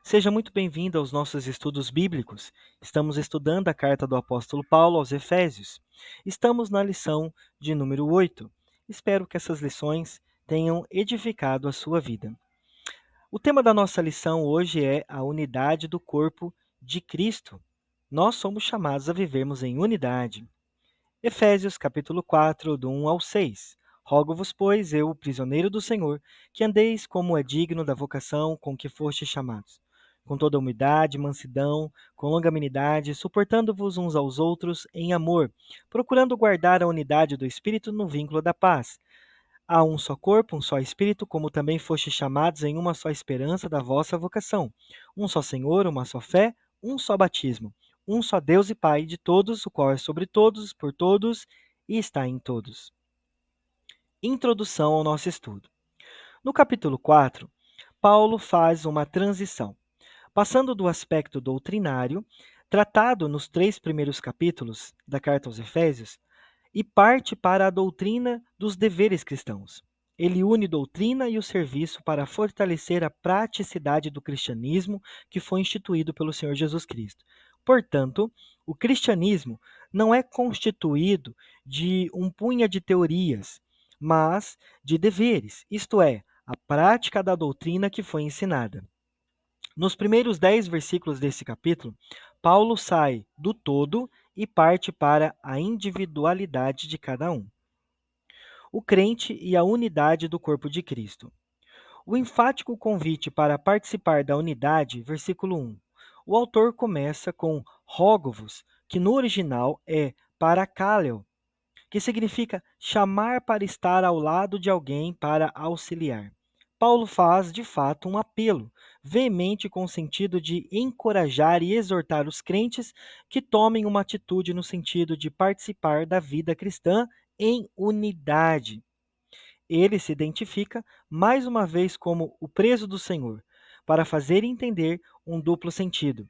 Seja muito bem-vindo aos nossos estudos bíblicos. Estamos estudando a carta do apóstolo Paulo aos Efésios. Estamos na lição de número 8. Espero que essas lições tenham edificado a sua vida. O tema da nossa lição hoje é a unidade do corpo de Cristo. Nós somos chamados a vivermos em unidade. Efésios capítulo 4, do 1 ao 6. Rogo-vos, pois, eu, prisioneiro do Senhor, que andeis como é digno da vocação com que fostes chamados, com toda humildade, mansidão, com longanimidade, suportando-vos uns aos outros em amor, procurando guardar a unidade do Espírito no vínculo da paz. Há um só corpo, um só Espírito, como também fostes chamados em uma só esperança da vossa vocação. Um só Senhor, uma só fé, um só batismo. Um só Deus e Pai de todos, o qual é sobre todos, por todos e está em todos. Introdução ao nosso estudo. No capítulo 4, Paulo faz uma transição, passando do aspecto doutrinário, tratado nos 3 primeiros capítulos da carta aos Efésios, e parte para a doutrina dos deveres cristãos. Ele une doutrina e o serviço para fortalecer a praticidade do cristianismo que foi instituído pelo Senhor Jesus Cristo. Portanto, o cristianismo não é constituído de um punha de teorias, mas de deveres, isto é, a prática da doutrina que foi ensinada. Nos primeiros 10 versículos desse capítulo, Paulo sai do todo e parte para a individualidade de cada um. O crente e a unidade do corpo de Cristo. O enfático convite para participar da unidade, versículo 1. O autor começa com rogo-vos, que no original é paracáleo, que significa chamar para estar ao lado de alguém para auxiliar. Paulo faz, de fato, um apelo veemente com o sentido de encorajar e exortar os crentes que tomem uma atitude no sentido de participar da vida cristã em unidade. Ele se identifica mais uma vez como o preso do Senhor, para fazer entender um duplo sentido.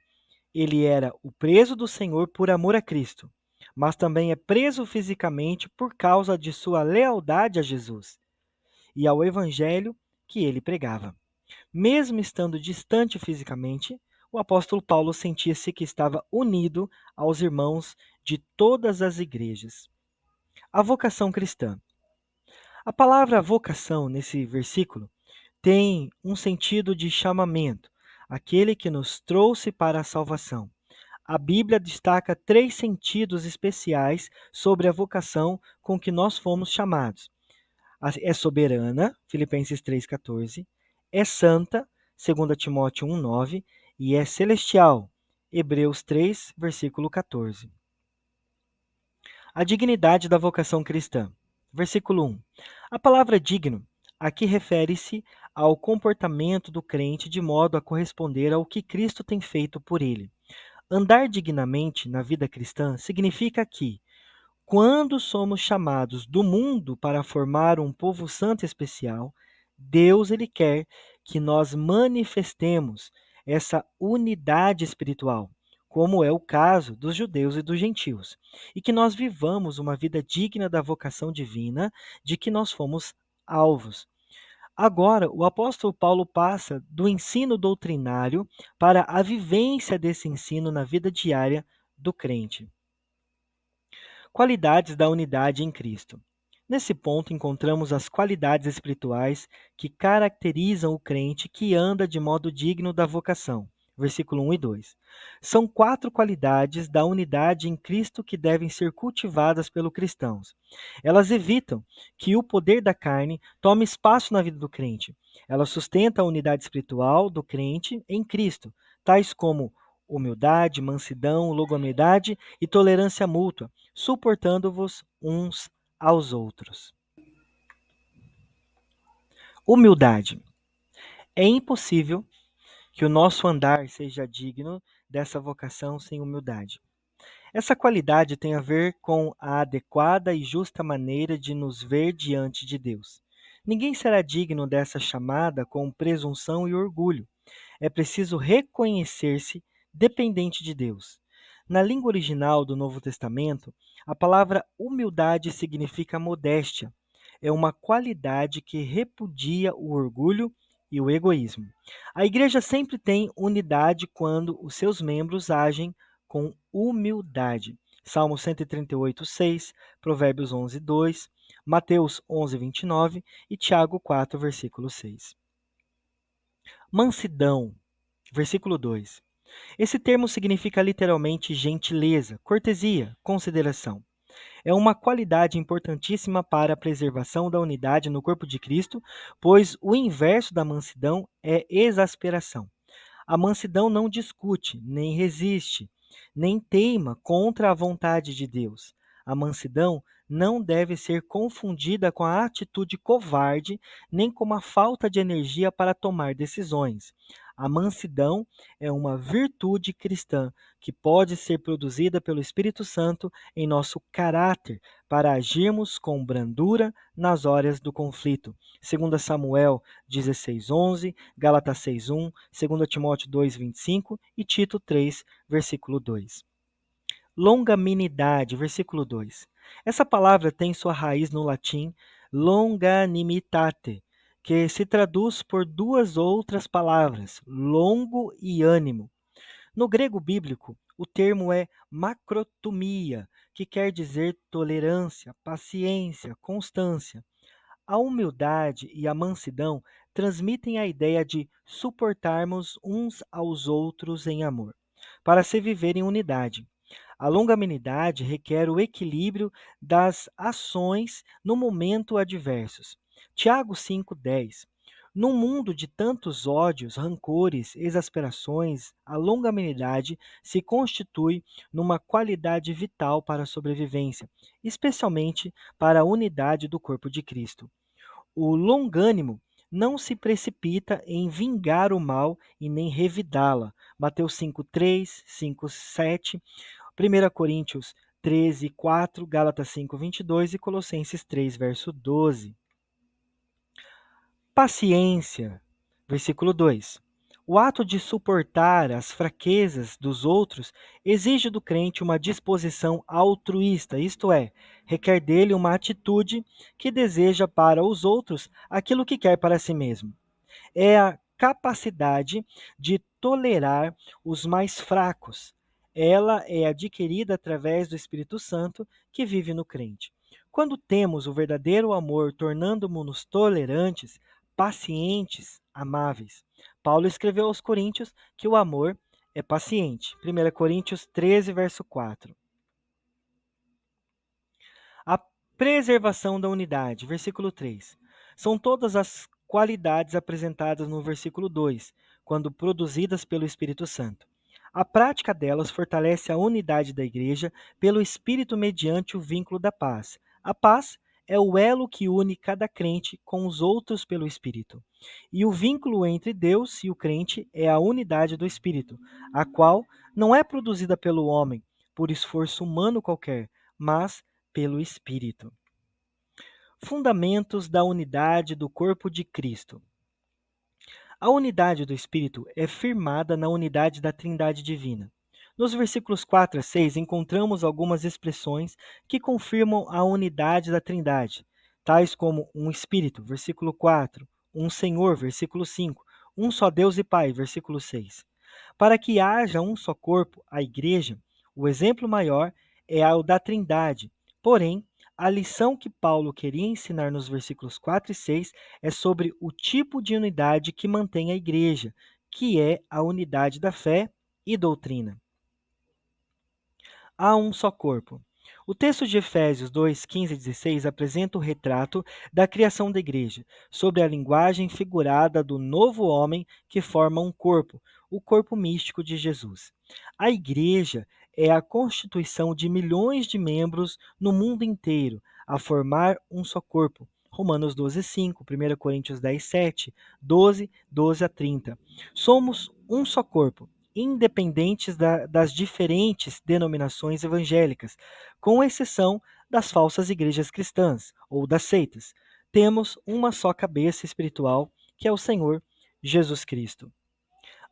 Ele era o preso do Senhor por amor a Cristo, mas também é preso fisicamente por causa de sua lealdade a Jesus e ao evangelho que ele pregava. Mesmo estando distante fisicamente, o apóstolo Paulo sentia-se que estava unido aos irmãos de todas as igrejas. A vocação cristã. A palavra vocação nesse versículo tem um sentido de chamamento, aquele que nos trouxe para a salvação. A Bíblia destaca 3 sentidos especiais sobre a vocação com que nós fomos chamados. É soberana, Filipenses 3,14, é santa, 2 Timóteo 1,9, e é celestial, Hebreus 3, versículo 14. A dignidade da vocação cristã. Versículo 1. A palavra digno aqui refere-se ao comportamento do crente de modo a corresponder ao que Cristo tem feito por ele. Andar dignamente na vida cristã significa que, quando somos chamados do mundo para formar um povo santo e especial, Deus ele quer que nós manifestemos essa unidade espiritual, como é o caso dos judeus e dos gentios, e que nós vivamos uma vida digna da vocação divina de que nós fomos alvos. Agora, o apóstolo Paulo passa do ensino doutrinário para a vivência desse ensino na vida diária do crente. Qualidades da unidade em Cristo. Nesse ponto, encontramos as qualidades espirituais que caracterizam o crente que anda de modo digno da vocação. Versículo 1 e 2. São 4 qualidades da unidade em Cristo que devem ser cultivadas pelos cristãos. Elas evitam que o poder da carne tome espaço na vida do crente. Elas sustentam a unidade espiritual do crente em Cristo, tais como humildade, mansidão, longanimidade e tolerância mútua, suportando-vos uns aos outros. Humildade. É impossível que o nosso andar seja digno dessa vocação sem humildade. Essa qualidade tem a ver com a adequada e justa maneira de nos ver diante de Deus. Ninguém será digno dessa chamada com presunção e orgulho. É preciso reconhecer-se dependente de Deus. Na língua original do Novo Testamento, a palavra humildade significa modéstia. É uma qualidade que repudia o orgulho e o egoísmo. A igreja sempre tem unidade quando os seus membros agem com humildade. Salmo 138:6, Provérbios 11:2, Mateus 11:29 e Tiago 4, versículo 6. Mansidão, versículo 2. Esse termo significa literalmente gentileza, cortesia, consideração. É uma qualidade importantíssima para a preservação da unidade no corpo de Cristo, pois o inverso da mansidão é exasperação. A mansidão não discute, nem resiste, nem teima contra a vontade de Deus. A mansidão não deve ser confundida com a atitude covarde, nem com a falta de energia para tomar decisões. A mansidão é uma virtude cristã que pode ser produzida pelo Espírito Santo em nosso caráter para agirmos com brandura nas horas do conflito. 2 Samuel 16:11, Gálatas 6:1, 2 Timóteo 2:25 e Tito 3, versículo 2. Longanimidade, versículo 2. Essa palavra tem sua raiz no latim longanimitate, que se traduz por duas outras palavras, longo e ânimo. No grego bíblico, o termo é macrotumia, que quer dizer tolerância, paciência, constância. A humildade e a mansidão transmitem a ideia de suportarmos uns aos outros em amor, para se viver em unidade. A longanimidade requer o equilíbrio das ações no momento adversos. Tiago 5:10. Num mundo de tantos ódios, rancores, exasperações, a longanimidade se constitui numa qualidade vital para a sobrevivência, especialmente para a unidade do corpo de Cristo. O longânimo não se precipita em vingar o mal e nem revidá-la. Mateus 5:3, 5:7, 1 Coríntios 13:4, Gálatas 5:22 e Colossenses 3, verso 12. Paciência, versículo 2. O ato de suportar as fraquezas dos outros exige do crente uma disposição altruísta, isto é, requer dele uma atitude que deseja para os outros aquilo que quer para si mesmo. É a capacidade de tolerar os mais fracos. Ela é adquirida através do Espírito Santo que vive no crente. Quando temos o verdadeiro amor, tornando-nos tolerantes, pacientes, amáveis. Paulo escreveu aos Coríntios que o amor é paciente. 1 Coríntios 13, verso 4. A preservação da unidade, versículo 3. São todas as qualidades apresentadas no versículo 2, quando produzidas pelo Espírito Santo. A prática delas fortalece a unidade da igreja pelo Espírito mediante o vínculo da paz. A paz é o elo que une cada crente com os outros pelo Espírito. E o vínculo entre Deus e o crente é a unidade do Espírito, a qual não é produzida pelo homem, por esforço humano qualquer, mas pelo Espírito. Fundamentos da unidade do corpo de Cristo. A unidade do Espírito é firmada na unidade da Trindade Divina. Nos versículos 4 a 6, encontramos algumas expressões que confirmam a unidade da Trindade, tais como um Espírito, versículo 4, um Senhor, versículo 5, um só Deus e Pai, versículo 6. Para que haja um só corpo, a Igreja, o exemplo maior é o da Trindade. Porém, a lição que Paulo queria ensinar nos versículos 4 e 6 é sobre o tipo de unidade que mantém a Igreja, que é a unidade da fé e doutrina. Há um só corpo. O texto de Efésios 2, 15 e 16 apresenta o retrato da criação da igreja, sobre a linguagem figurada do novo homem que forma um corpo, o corpo místico de Jesus. A igreja é a constituição de milhões de membros no mundo inteiro, a formar um só corpo. Romanos 12, 5, 1 Coríntios 10, 7, 12, 12 a 30. Somos um só corpo, independentes das diferentes denominações evangélicas, com exceção das falsas igrejas cristãs ou das seitas. Temos uma só cabeça espiritual, que é o Senhor Jesus Cristo.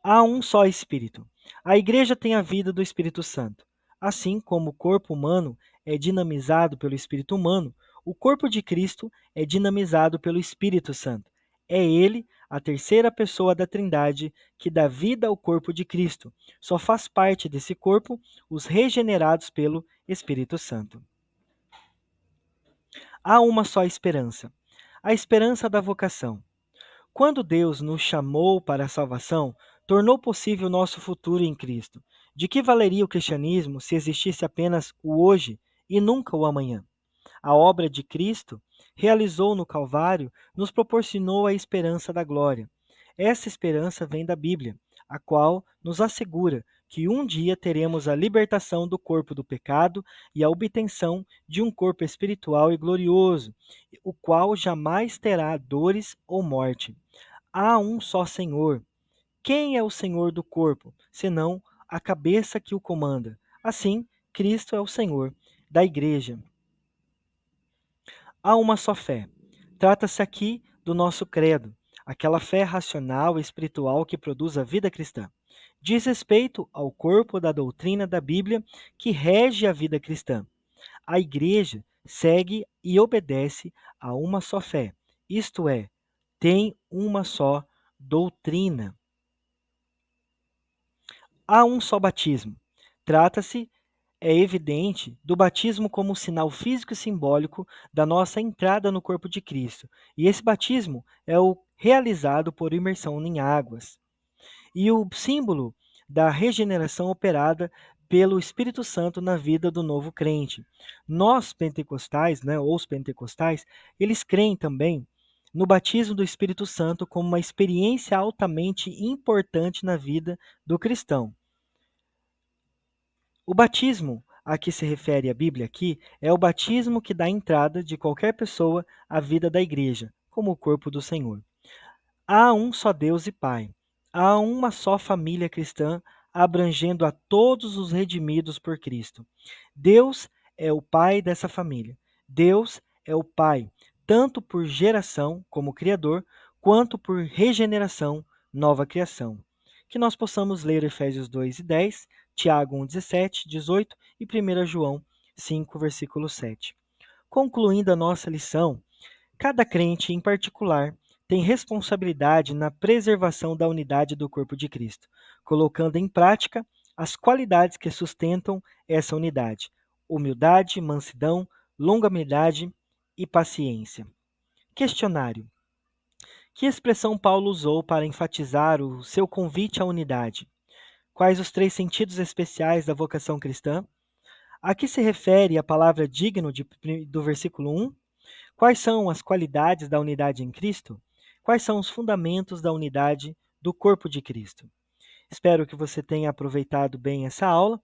Há um só Espírito. A igreja tem a vida do Espírito Santo. Assim como o corpo humano é dinamizado pelo Espírito humano, o corpo de Cristo é dinamizado pelo Espírito Santo. É ele a terceira pessoa da Trindade que dá vida ao corpo de Cristo. Só faz parte desse corpo os regenerados pelo Espírito Santo. Há uma só esperança, a esperança da vocação. Quando Deus nos chamou para a salvação, tornou possível nosso futuro em Cristo. De que valeria o cristianismo se existisse apenas o hoje e nunca o amanhã? A obra de Cristo, realizou no Calvário, nos proporcionou a esperança da glória. Essa esperança vem da Bíblia, a qual nos assegura que um dia teremos a libertação do corpo do pecado e a obtenção de um corpo espiritual e glorioso, o qual jamais terá dores ou morte. Há um só Senhor. Quem é o Senhor do corpo, senão a cabeça que o comanda? Assim, Cristo é o Senhor da igreja. Há uma só fé. Trata-se aqui do nosso credo, aquela fé racional e espiritual que produz a vida cristã. Diz respeito ao corpo da doutrina da Bíblia que rege a vida cristã. A igreja segue e obedece a uma só fé, isto é, tem uma só doutrina. Há um só batismo. Trata-se, é evidente, do batismo como sinal físico e simbólico da nossa entrada no corpo de Cristo. E esse batismo é o realizado por imersão em águas. E o símbolo da regeneração operada pelo Espírito Santo na vida do novo crente. Nós pentecostais, ou os pentecostais, eles creem também no batismo do Espírito Santo como uma experiência altamente importante na vida do cristão. O batismo a que se refere a Bíblia aqui é o batismo que dá entrada de qualquer pessoa à vida da igreja, como o corpo do Senhor. Há um só Deus e Pai. Há uma só família cristã, abrangendo a todos os redimidos por Cristo. Deus é o Pai dessa família. Deus é o Pai, tanto por geração, como Criador, quanto por regeneração, nova criação. Que nós possamos ler Efésios 2:10, Tiago 1:17, 18 e 1 João 5, versículo 7. Concluindo a nossa lição, cada crente, em particular, tem responsabilidade na preservação da unidade do corpo de Cristo, colocando em prática as qualidades que sustentam essa unidade: humildade, mansidão, longanimidade e paciência. Questionário: que expressão Paulo usou para enfatizar o seu convite à unidade? Quais os 3 sentidos especiais da vocação cristã? A que se refere a palavra digno do versículo 1? Quais são as qualidades da unidade em Cristo? Quais são os fundamentos da unidade do corpo de Cristo? Espero que você tenha aproveitado bem essa aula.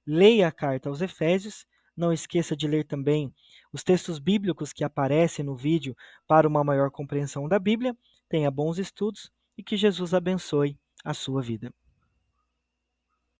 Leia a carta aos Efésios. Não esqueça de ler também os textos bíblicos que aparecem no vídeo para uma maior compreensão da Bíblia. Tenha bons estudos e que Jesus abençoe a sua vida.